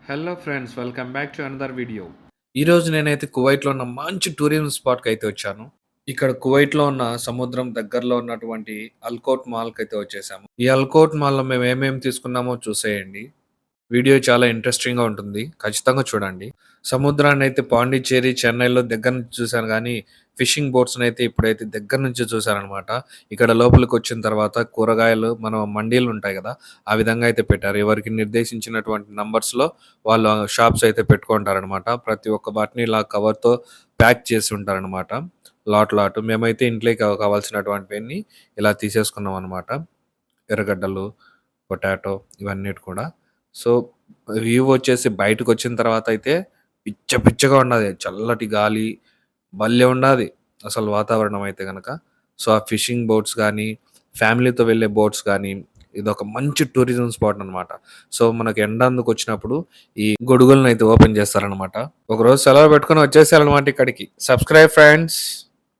Hello friends, welcome back to another video. ఈరోజు నేనైతే కువైట్‌లో ఉన్న మంచి టూరిజం స్పాట్‌కైతే వచ్చాను. ఇక్కడ కువైట్‌లో ఉన్న సముద్రం దగ్గరలో ఉన్నటువంటి అల్కోట్ మాల్‌కైతే వచ్చేసాము. ఈ అల్కోట్ మాల్‌లో మేము ఏమేమి తీసుకున్నామో చూసేయండి. వీడియో చాలా ఇంట్రెస్టింగ్‌గా ఉంటుంది. ఖచ్చితంగా చూడండి. సముద్రాన్నయితే పాండిచ్చేరి, చెన్నైలో దగ్గర నుంచి చూసాను గానీ, ఫిషింగ్ బోట్స్‌నయితే ఇప్పుడైతే దగ్గర నుంచి చూసాననమాట. ఇక్కడ లోపలికొచ్చిన తర్వాత కూరగాయలు మన మండీలుంటాయి గదా! ఆ విధంగా అయితే పెట్టారు. ఎవరికి నిర్దేశించినటువంటి నంబర్స్‌లో వాళ్ళు షాప్స్ అయితే పెట్టుకుంటారనమాట. ప్రతి ఒక్క వాటిని ఇలా కవర్‌తో ప్యాక్ చేసి ఉంటారనమాట. లాట్. మేమైతే ఇంట్లోకి కావాల్సినటువంటివన్నీ ఇలా తీసేసుకున్నామనమాట. ఎర్రగడ్డలు, పొటాటో ఇవన్నిటి కూడా. సో, వ్యూ వచ్చేసి బయటకొచ్చిన తర్వాతయితే పిచ్చగా ఉన్నది. చల్లటి గాలి భలే ఉన్నాది అసలు వాతావరణం అయితే గనక. సో, ఆ ఫిషింగ్ బోట్స్ గానీ, ఫ్యామిలీతో వెళ్ళే బోట్స్ గానీ, ఇదొక మంచి టూరిజం స్పాట్ అనమాట. సో, మనకు ఎండందుకొచ్చినప్పుడు ఈ గొడుగులనైతే ఓపెన్ చేస్తారనమాట. ఒకరోజు సెలవు పెట్టుకొని వచ్చేసేయాలనమాట ఇక్కడికి. Subscribe friends.